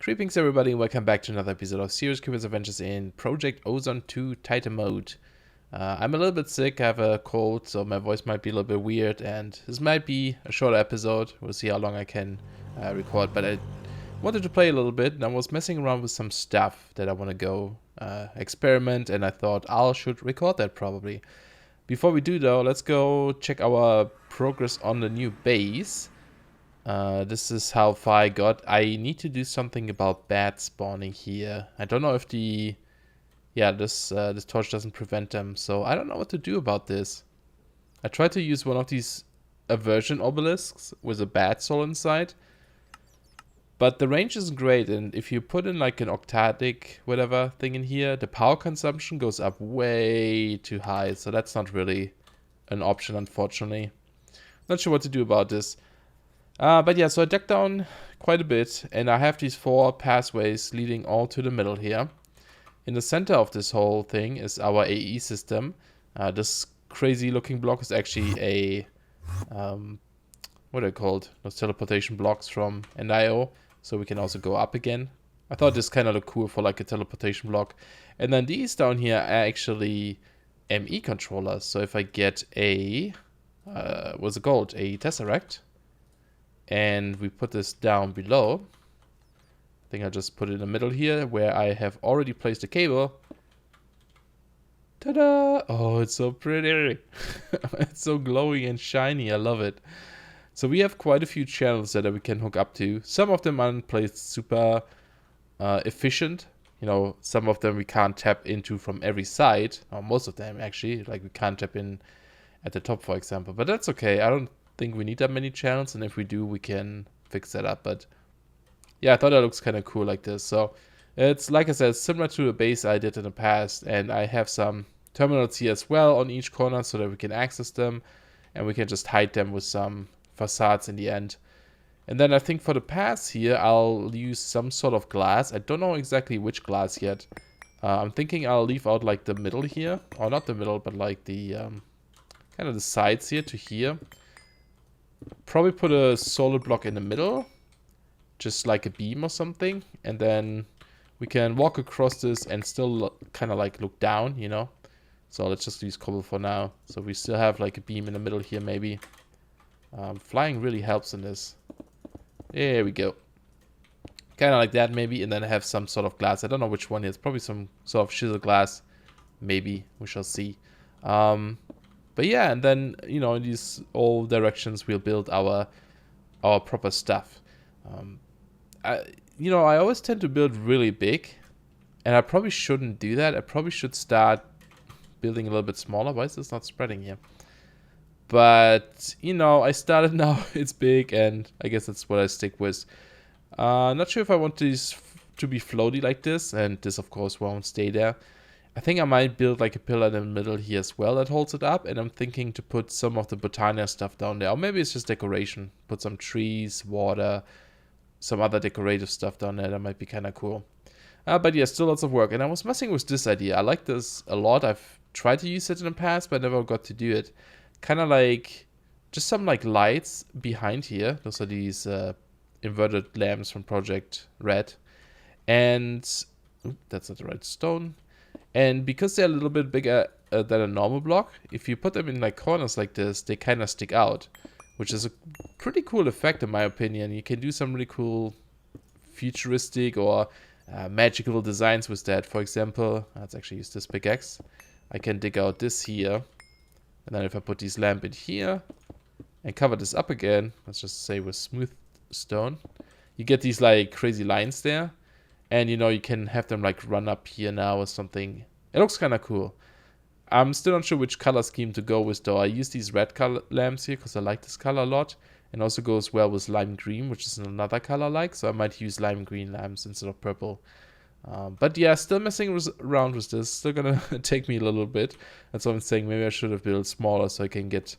Greetings everybody and welcome back to another episode of Serious Curious Adventures in Project Ozone 2 Titan Mode. I'm a little bit sick, I have a cold, so my voice might be a little bit weird and this might be a shorter episode. We'll see how long I can record, but I wanted to play a little bit and I was messing around with some stuff that I want to go experiment, and I thought I should record that probably. Before we do though, let's go check our progress on the new base. This is how far I got. I need to do something about bats spawning here. I don't know if this torch doesn't prevent them, so I don't know what to do about this. I tried to use one of these aversion obelisks with a bat soul inside, but the range isn't great, and if you put in like an octatic whatever thing in here, the power consumption goes up way too high, so that's not really an option, unfortunately. Not sure what to do about this. But yeah, so I dug down quite a bit, and I have these 4 pathways leading all to the middle here. In the center of this whole thing is our AE system. This crazy looking block is actually a, what are they called? Those teleportation blocks from NIO, so we can also go up again. I thought this kind of looked cool for like a teleportation block. And then these down here are actually ME controllers. So if I get a, what's it called? A Tesseract. And we put this down below. I think I'll just put it in the middle here where I have already placed a cable. Ta-da! Oh, it's so pretty. It's so glowing and shiny. I love it. So we have quite a few channels that we can hook up to. Some of them aren't placed super efficient. You know, some of them we can't tap into from every side. Or most of them actually. Like we can't tap in at the top, for example. But that's okay. I don't think we need that many channels, and if we do, we can fix that up. But yeah, I thought that looks kind of cool like this. So it's, like I said, similar to the base I did in the past, and I have some terminals here as well on each corner so that we can access them, and we can just hide them with some facades in the end. And then I think for the paths here, I'll use some sort of glass. I don't know exactly which glass yet. I'm thinking I'll leave out like the middle here, or not the middle, but like the kind of the sides here to here. Probably put a solid block in the middle, just like a beam or something, and then we can walk across this and still kind of like look down, you know. So let's just use cobble for now. So we still have like a beam in the middle here, maybe. Flying really helps in this. There we go. Kind of like that maybe, and then have some sort of glass. I don't know which one it is. Probably some sort of chisel glass, maybe. We shall see. But yeah, and then, you know, in these all directions, we'll build our proper stuff. I always tend to build really big, and I probably shouldn't do that. I probably should start building a little bit smaller. Why is this not spreading here? But, you know, I started now, it's big, and I guess that's what I stick with. Not sure if I want these to be floaty like this, and this, of course, won't stay there. I think I might build like a pillar in the middle here as well that holds it up, and I'm thinking to put some of the Botania stuff down there, or maybe it's just decoration. Put some trees, water, some other decorative stuff down there. That might be kind of cool. But yeah, still lots of work, and I was messing with this idea. I like this a lot. I've tried to use it in the past, but I never got to do it. Kind of like just some like lights behind here. Those are these inverted lamps from Project Red, and that's not the right stone. And because they're a little bit bigger than a normal block, if you put them in like corners like this, they kind of stick out, which is a pretty cool effect in my opinion. You can do some really cool futuristic or magical designs with that. For example, let's actually use this pickaxe. I can dig out this here, and then if I put these lamp in here and cover this up again, let's just say with smooth stone, you get these like crazy lines there. And, you know, you can have them, like, run up here now or something. It looks kind of cool. I'm still not sure which color scheme to go with, though. I use these red color lamps here because I like this color a lot. And also goes well with lime green, which is another color I like. So I might use lime green lamps instead of purple. But, yeah, still messing around with this. Still going to take me a little bit. That's what I'm saying. Maybe I should have built smaller so I can get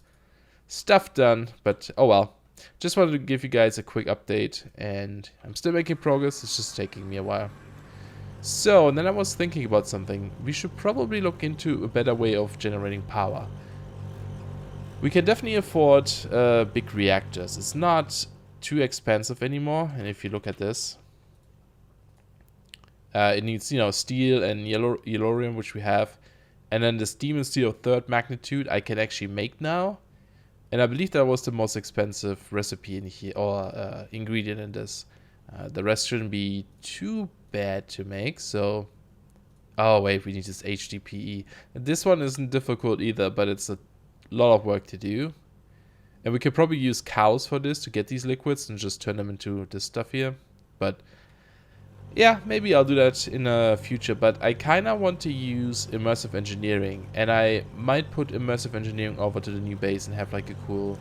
stuff done. But, oh well. Just wanted to give you guys a quick update, and I'm still making progress. It's just taking me a while. So, and then I was thinking about something. We should probably look into a better way of generating power. We can definitely afford big reactors. It's not too expensive anymore, and if you look at this, It needs, you know, steel and yellorium, which we have. And then this demon steel of 3rd magnitude I can actually make now. And I believe that was the most expensive recipe in here, or ingredient in this. The rest shouldn't be too bad to make, so... Oh wait, we need this HDPE. This one isn't difficult either, but it's a lot of work to do. And we could probably use cows for this to get these liquids and just turn them into this stuff here. But yeah, maybe I'll do that in the future. But I kind of want to use immersive engineering. And I might put immersive engineering over to the new base and have like a cool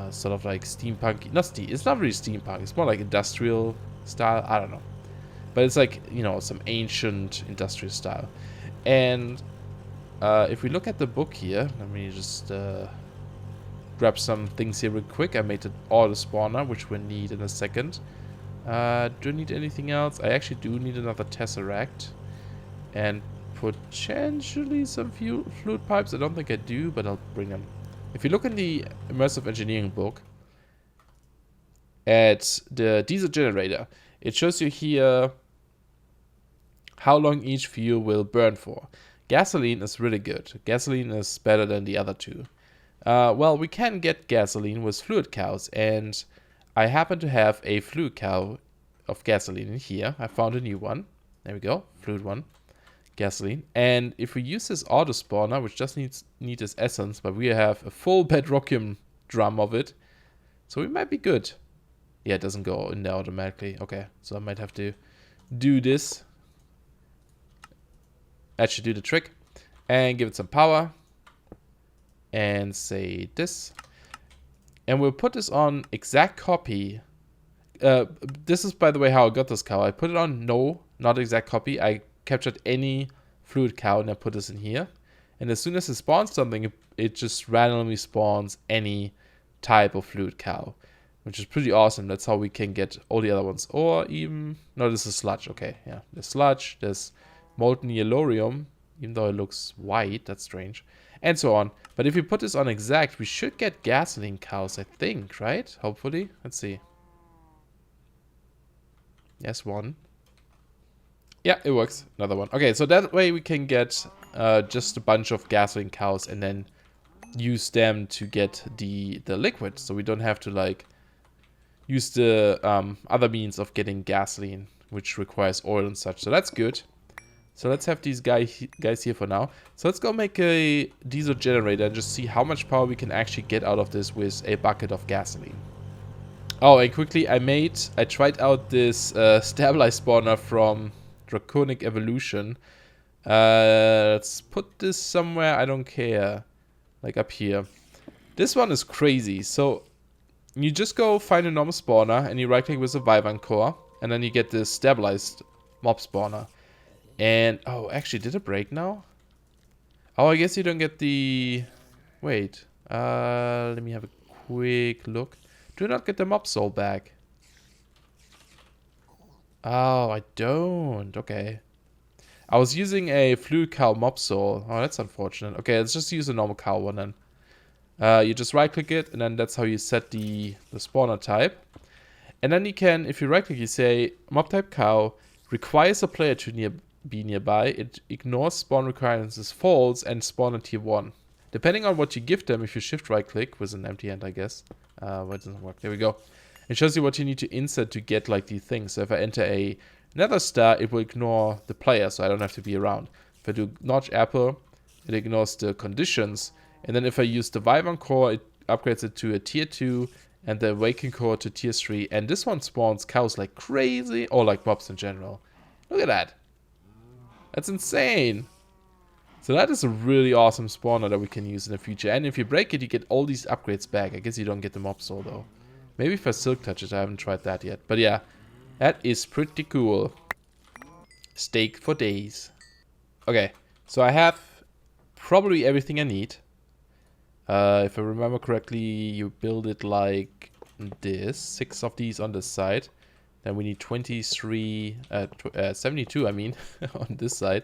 sort of like steampunk. It's not really steampunk. It's more like industrial style. I don't know. But it's like, you know, some ancient industrial style. And if we look at the book here, let me just... grab some things here real quick. I made an auto spawner, which we'll need in a second. Do I need anything else? I actually do need another tesseract. And potentially some fluid pipes. I don't think I do, but I'll bring them. If you look in the Immersive Engineering book, at the diesel generator, it shows you here how long each fuel will burn for. Gasoline is really good. Gasoline is better than the other two. Well, we can get gasoline with fluid cows, and I happen to have a fluid cow of gasoline in here. I found a new one. There we go, fluid one, gasoline. And if we use this auto spawner, which just needs this essence, but we have a full bedrockium drum of it, so we might be good. Yeah, it doesn't go in there automatically. Okay, so I might have to do this. That should do the trick. And give it some power. And say this. And we'll put this on exact copy. This is, by the way, how I got this cow. I put it on no, not exact copy. I captured any fluid cow and I put this in here. And as soon as it spawns something, it just randomly spawns any type of fluid cow, which is pretty awesome. That's how we can get all the other ones. Or even... No, this is sludge. Okay, yeah. There's sludge. There's molten yellorium, even though it looks white. That's strange. And so on. But if we put this on exact, we should get gasoline cows, I think, right? Hopefully. Let's see. Yes, one. Yeah, it works. Another one. Okay, so that way we can get just a bunch of gasoline cows and then use them to get the liquid. So we don't have to, like, use the other means of getting gasoline, which requires oil and such. So that's good. So let's have these guys here for now. So let's go make a diesel generator and just see how much power we can actually get out of this with a bucket of gasoline. Oh, and quickly, I tried out this stabilized spawner from Draconic Evolution. Let's put this somewhere, I don't care. Like up here. This one is crazy. So you just go find a normal spawner and you right click with a Wyvern core. And then you get this stabilized mob spawner. And, oh, actually, did it break now? Oh, I guess you don't get the... Wait. Let me have a quick look. Do not get the mob soul back. Oh, I don't. Okay. I was using a fluid cow mob soul. Oh, that's unfortunate. Okay, let's just use a normal cow one then. You just right click it, and then that's how you set the spawner type. And then you can, if you right click, you say mob type cow requires a player to be nearby. It ignores spawn requirements as false and spawn at tier 1. Depending on what you give them, if you shift right click with an empty hand, I guess. Well, it doesn't work. There we go. It shows you what you need to insert to get like these things. So if I enter a nether star, it will ignore the player, so I don't have to be around. If I do notch apple, it ignores the conditions. And then if I use the Wyvern core, it upgrades it to a tier 2 and the Awaken core to tier 3. And this one spawns cows like crazy, or like mobs in general. Look at that. That's insane. So that is a really awesome spawner that we can use in the future. And if you break it, you get all these upgrades back. I guess you don't get the mob soul though. Maybe if I silk touch it, I haven't tried that yet. But yeah, that is pretty cool. Steak for days. Okay, so I have probably everything I need. If I remember correctly, you build it like this. 6 of these on this side. Then we need 72, I mean, on this side.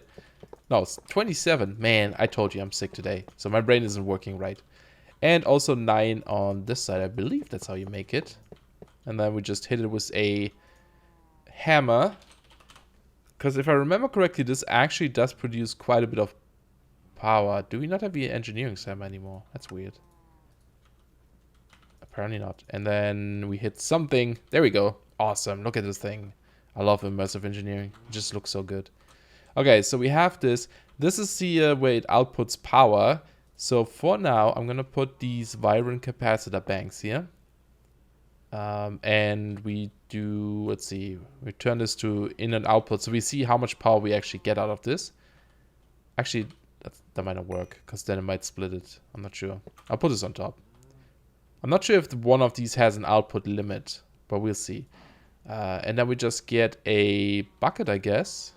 No, it's 27. Man, I told you I'm sick today. So my brain isn't working right. And also 9 on this side. I believe that's how you make it. And then we just hit it with a hammer. Because if I remember correctly, this actually does produce quite a bit of power. Do we not have the engineering sim anymore? That's weird. Apparently not. And then we hit something. There we go. Awesome. Look at this thing. I love immersive engineering. It just looks so good. Okay, so we have this. This is the way it outputs power. So for now, I'm going to put these vibrant capacitor banks here. And we do, let's see, we turn this to in and output. So we see how much power we actually get out of this. Actually, that might not work because then it might split it. I'm not sure. I'll put this on top. I'm not sure if one of these has an output limit, but we'll see. And then we just get a bucket, I guess.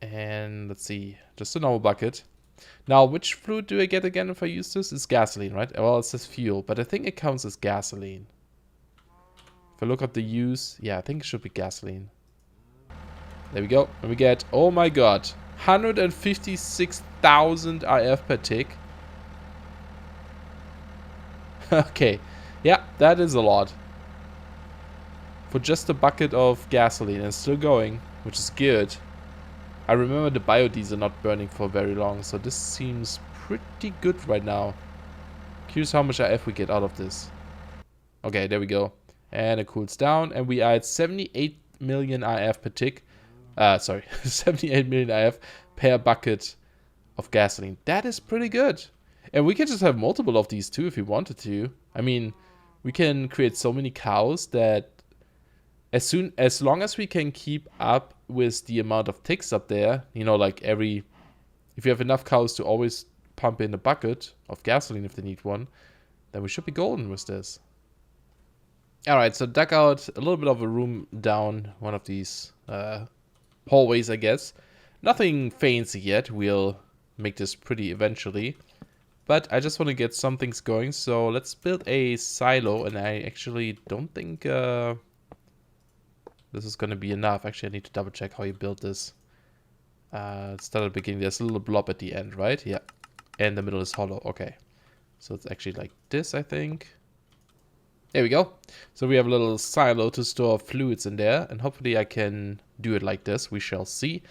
And let's see, just a normal bucket. Now, which fluid do I get again if I use this? It's gasoline, right? Well, it says fuel, but I think it counts as gasoline. If I look at the use, yeah, I think it should be gasoline. There we go. And we get, oh my god, 156,000 IF per tick. Okay, yeah, that is a lot. For just a bucket of gasoline, and still going, which is good. I remember the biodiesel not burning for very long, so this seems pretty good right now. Curious how much IF we get out of this. Okay, there we go. And it cools down, and we are at 78 million IF per tick. Sorry, 78 million IF per bucket of gasoline. That is pretty good. And we can just have multiple of these too if we wanted to. I mean, we can create so many cows that as long as we can keep up with the amount of ticks up there, you know, like if you have enough cows to always pump in a bucket of gasoline if they need one, then we should be golden with this. Alright, so dug out a little bit of a room down one of these hallways, I guess. Nothing fancy yet. We'll make this pretty eventually. But I just want to get some things going, so let's build a silo, and I actually don't think this is going to be enough. Actually, I need to double check how you build this. Let's start at the beginning. There's a little blob at the end, right? Yeah. And the middle is hollow. Okay. So it's actually like this, I think. There we go. So we have a little silo to store fluids in there, and hopefully I can do it like this. We shall see.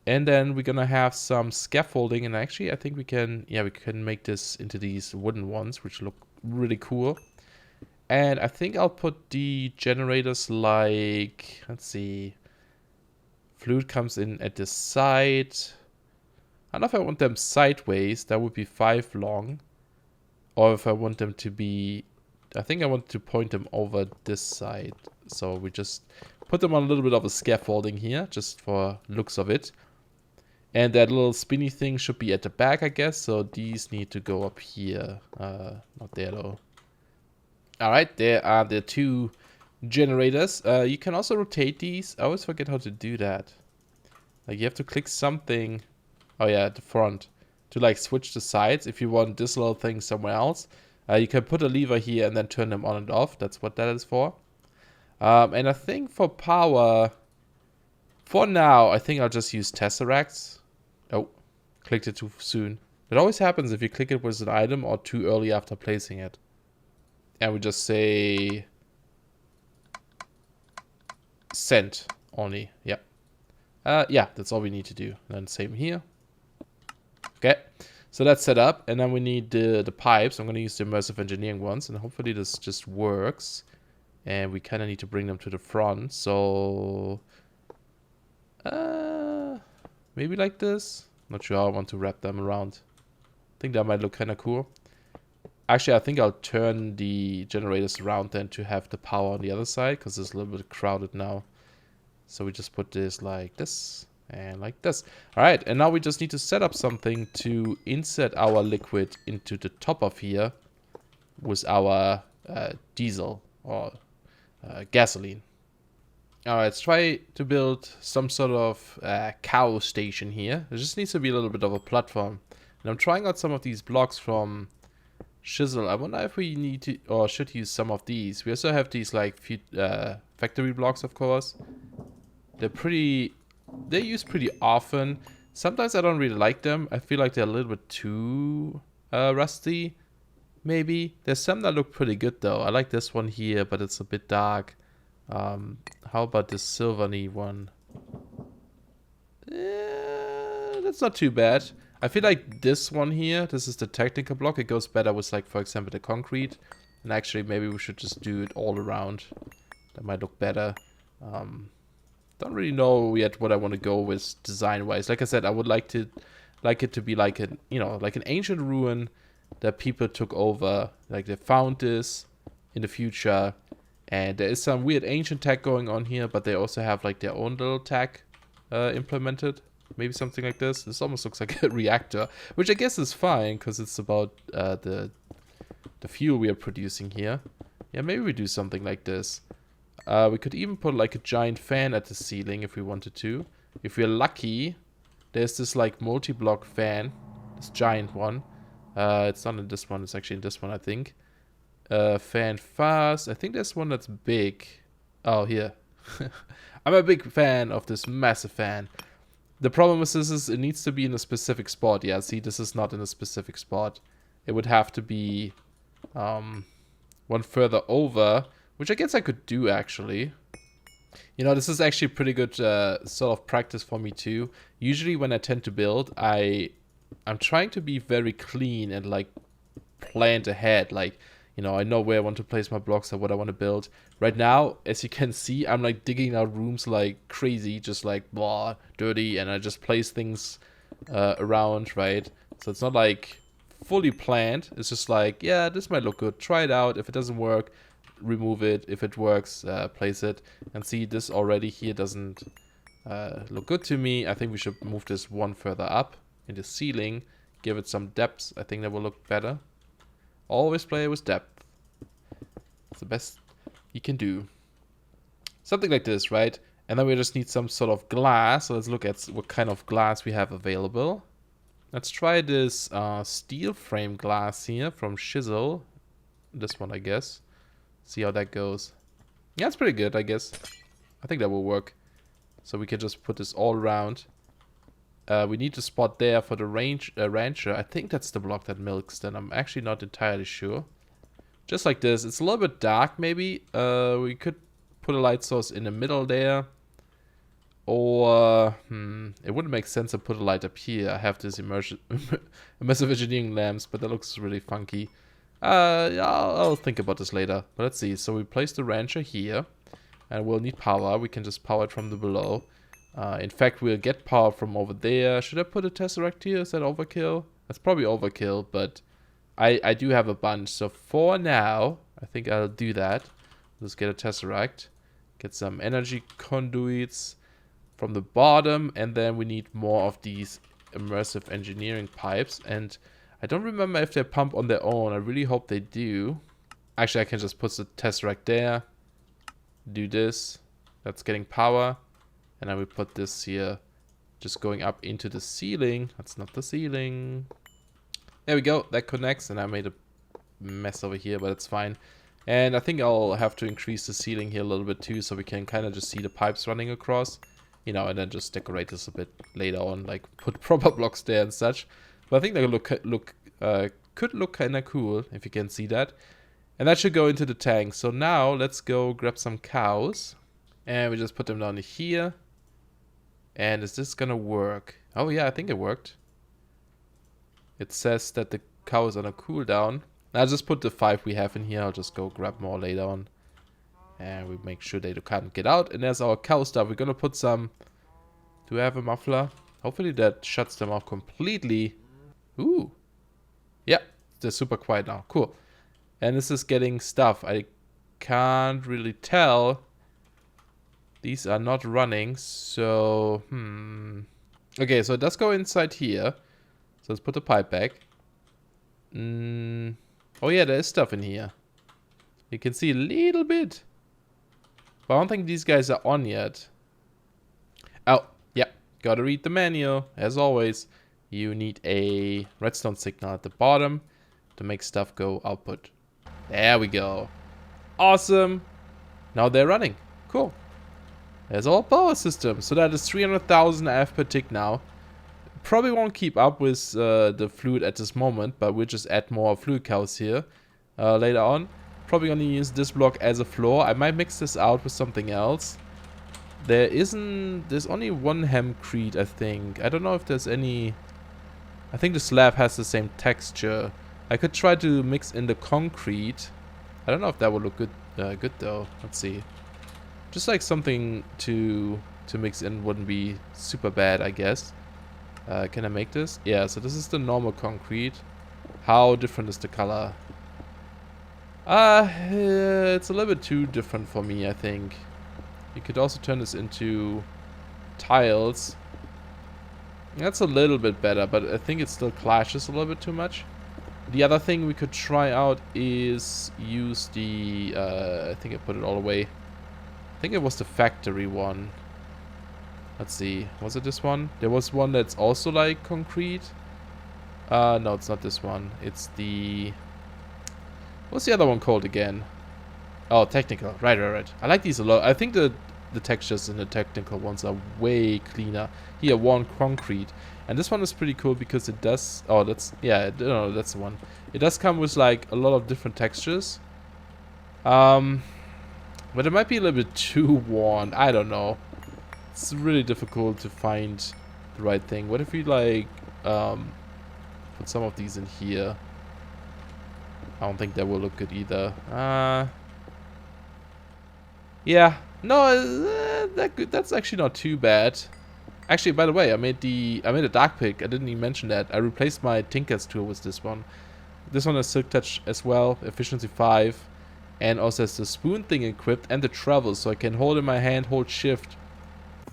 And then we're gonna have some scaffolding, and actually I think we can, yeah, we can make this into these wooden ones, which look really cool. And I think I'll put the generators like, let's see, fluid comes in at this side. I don't know if I want them sideways, that would be 5 long. Or if I want them to be, I think I want to point them over this side. So we just put them on a little bit of a scaffolding here, just for looks of it. And that little spinny thing should be at the back, I guess. So these need to go up here. Not there though. Alright, there are the 2 generators. You can also rotate these. I always forget how to do that. Like you have to click something. Oh yeah, at the front. To like switch the sides. If you want this little thing somewhere else. You can put a lever here and then turn them on and off. That's what that is for. And I think for power, for now, I think I'll just use tesseracts. Oh, clicked it too soon. It always happens if you click it with an item or too early after placing it. And we just say send only. Yeah. Yeah, that's all we need to do. And then same here. Okay. So that's set up, and then we need the pipes. I'm going to use the immersive engineering ones, and hopefully this just works. And we kind of need to bring them to the front, so maybe like this. Not sure how I want to wrap them around. I think that might look kind of cool. Actually, I think I'll turn the generators around then to have the power on the other side, because it's a little bit crowded now. So we just put this like this. And like this. Alright, and now we just need to set up something to insert our liquid into the top of here with our diesel or gasoline. Alright, let's try to build some sort of cow station here. There just needs to be a little bit of a platform. And I'm trying out some of these blocks from Chisel. I wonder if we need to or should use some of these. We also have these like factory blocks, of course. They're used pretty often. Sometimes I don't really like them. I feel like they're a little bit too rusty, maybe. There's some that look pretty good though. I like this one here, but it's a bit dark. How about this silvery one? That's not too bad. I feel like this one here, this is the technical block. It goes better with, like, for example, the concrete. And actually, maybe we should just do it all around. That might look better. Don't really know yet what I want to go with design-wise. Like I said, I would like it to be like an, you know, like an ancient ruin that people took over. Like they found this in the future, and there is some weird ancient tech going on here, but they also have like their own little tech implemented. Maybe something like this. This almost looks like a reactor, which I guess is fine because it's about the fuel we are producing here. Yeah, maybe we do something like this. We could even put like a giant fan at the ceiling if we wanted to. If we're lucky, there's this like multi-block fan, this giant one. It's not in this one, it's actually in this one, I think. Fan fast. I think there's one that's big. Oh, here. I'm a big fan of this massive fan. The problem with this is it needs to be in a specific spot. Yeah, see, this is not in a specific spot. It would have to be one further over, which I guess I could do, actually. You know, this is actually pretty good sort of practice for me, too. Usually when I tend to build, I'm trying to be very clean and, like, planned ahead. Like, you know, I know where I want to place my blocks and what I want to build. Right now, as you can see, I'm, like, digging out rooms like crazy, just, like, blah, dirty, and I just place things around, right? So it's not, like, fully planned. It's just like, yeah, this might look good. Try it out. If it doesn't work, remove it. If it works, place it. And see, this already here doesn't look good to me. I think we should move this one further up in the ceiling. Give it some depth. I think that will look better. Always play with depth. It's the best you can do. Something like this, right? And then we just need some sort of glass. So let's look at what kind of glass we have available. Let's try this steel frame glass here from Chisel. This one, I guess. See how that goes. Yeah, it's pretty good, I guess. I think that will work. So we can just put this all around. We need a spot there for the rancher. I think that's the block that milks then. I'm actually not entirely sure. Just like this. It's a little bit dark, maybe. We could put a light source in the middle there. Or, it wouldn't make sense to put a light up here. I have this immersive engineering lamps, but that looks really funky. Yeah, I'll think about this later. But let's see. So we place the rancher here. And we'll need power. We can just power it from the below. In fact, we'll get power from over there. Should I put a tesseract here? Is that overkill? That's probably overkill, but I do have a bunch. So for now, I think I'll do that. Let's get a tesseract. Get some energy conduits from the bottom. And then we need more of these immersive engineering pipes. And I don't remember if they pump on their own. I really hope they do. Actually, I can just put the tesseract there. Do this. That's getting power. And then we put this here, just going up into the ceiling. That's not the ceiling. There we go. That connects. And I made a mess over here, but it's fine. And I think I'll have to increase the ceiling here a little bit too, so we can kind of just see the pipes running across. You know, and then just decorate this a bit later on, like put proper blocks there and such. But I think that could look kind of cool, if you can see that. And that should go into the tank. So now let's go grab some cows. And we just put them down here. And is this gonna work? Oh yeah, I think it worked. It says that the cow is on a cooldown. I'll just put the 5 we have in here. I'll just go grab more later on. And we make sure they can't get out. And there's our cow stuff. We're gonna put some... Do I have a muffler? Hopefully that shuts them off completely. Ooh. Yeah, they're super quiet now. Cool. And this is getting stuff. I can't really tell. These are not running, so... Okay, so it does go inside here. So let's put the pipe back. Oh yeah, there is stuff in here. You can see a little bit. But I don't think these guys are on yet. Oh, yeah. Gotta read the manual. As always, you need a redstone signal at the bottom to make stuff go output. There we go. Awesome. Now they're running. Cool. There's our power system. So that is 300,000 AF per tick now. Probably won't keep up with the fluid at this moment, but we'll just add more fluid cows here later on. probably gonna use this block as a floor. I might mix this out with something else. There's only one hemcrete, I think. I don't know if there's any. I think the slab has the same texture. I could try to mix in the concrete. I don't know if that would look good. Good though. Let's see. Just like something to mix in wouldn't be super bad, I guess. Can I make this? Yeah. So this is the normal concrete. How different is the color? It's a little bit too different for me, I think. You could also turn this into tiles. That's a little bit better, but I think it still clashes a little bit too much. The other thing we could try out is use the, I think I put it all away. I think it was the factory one. Let's see, was it this one? There was one that's also like concrete. No, it's not this one. It's the... What's the other one called again? Oh, technical. Right. I like these a lot. I think the textures in the technical ones are way cleaner. Here, one concrete. And this one is pretty cool because it does... Oh, that's... Yeah, no, that's the one. It does come with, like, a lot of different textures. But it might be a little bit too worn. I don't know. It's really difficult to find the right thing. What if we, like... put some of these in here? I don't think that will look good either. Yeah. No, that's actually not too bad. Actually, by the way, I made a dark pick. I didn't even mention that. I replaced my Tinker's tool with this one. This one has Silk Touch as well, efficiency 5, and also has the spoon thing equipped and the travel, so I can hold in my hand, hold shift,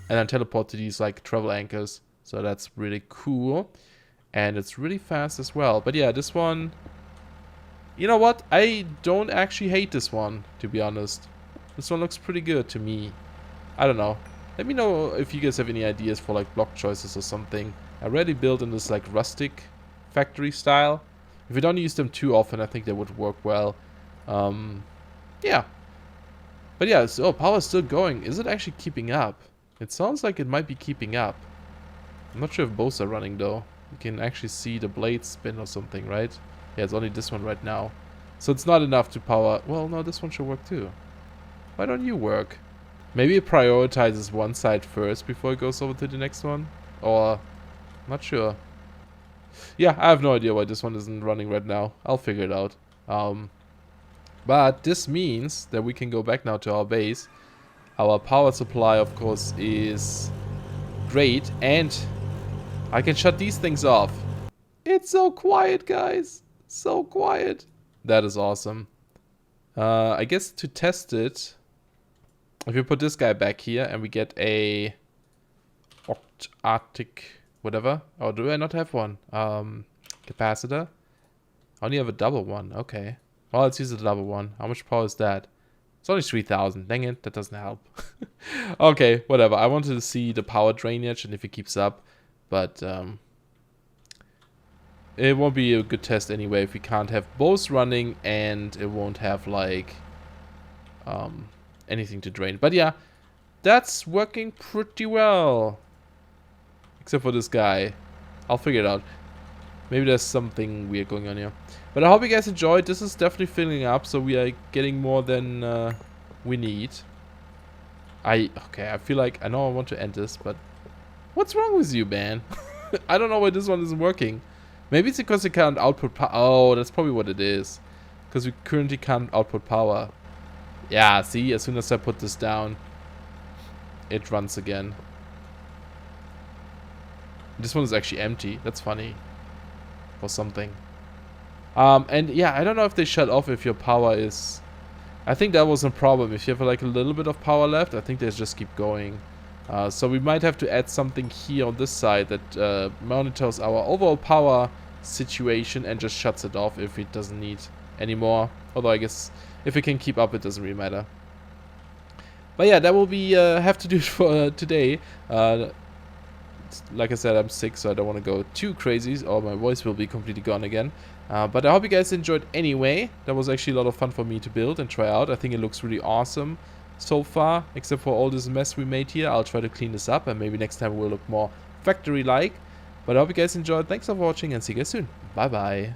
and then teleport to these like travel anchors. So that's really cool, and it's really fast as well. But yeah, this one. You know what? I don't actually hate this one, to be honest. This one looks pretty good to me. I don't know. Let me know if you guys have any ideas for like block choices or something. I already built in this like rustic factory style. If we don't use them too often, I think they would work well. Yeah. But yeah, so power's still going. Is it actually keeping up? It sounds like it might be keeping up. I'm not sure if both are running though. You can actually see the blades spin or something, right? Yeah, it's only this one right now. So it's not enough to power... Well, no, this one should work too. Why don't you work? Maybe it prioritizes one side first before it goes over to the next one? Or... Not sure. Yeah, I have no idea why this one isn't running right now. I'll figure it out. But this means that we can go back now to our base. Our power supply, of course, is great. And I can shut these things off. It's so quiet, guys. So quiet. That is awesome. I guess to test it, if we put this guy back here and we get a Arctic whatever. Or do I not have one? Capacitor. I only have a double one. Okay. Well, let's use the double one. How much power is that? It's only 3,000. Dang it, that doesn't help. Okay, whatever. I wanted to see the power drainage and if it keeps up. But it won't be a good test anyway if we can't have both running and it won't have like anything to drain. But yeah, that's working pretty well. Except for this guy. I'll figure it out. Maybe there's something weird going on here. But I hope you guys enjoyed. This is definitely filling up, so we are getting more than we need. Okay, I feel like I know I want to end this, but what's wrong with you, man? I don't know why this one isn't working. Maybe it's because it can't output power. Oh, that's probably what it is. Because we currently can't output power. Yeah, see, as soon as I put this down, it runs again. This one is actually empty. That's funny. Or something. And yeah, I don't know if they shut off if your power is... I think that was a problem. If you have like a little bit of power left, I think they just keep going. So we might have to add something here on this side that monitors our overall power situation and just shuts it off if it doesn't need anymore. Although I guess if it can keep up, it doesn't really matter. But yeah, that will be have to do it for today. Like I said, I'm sick, so I don't want to go too crazy, or my voice will be completely gone again. But I hope you guys enjoyed anyway. That was actually a lot of fun for me to build and try out. I think it looks really awesome so far, except for all this mess we made here. I'll try to clean this up, and maybe next time it will look more factory-like. But I hope you guys enjoyed. Thanks for watching, and see you guys soon. Bye-bye.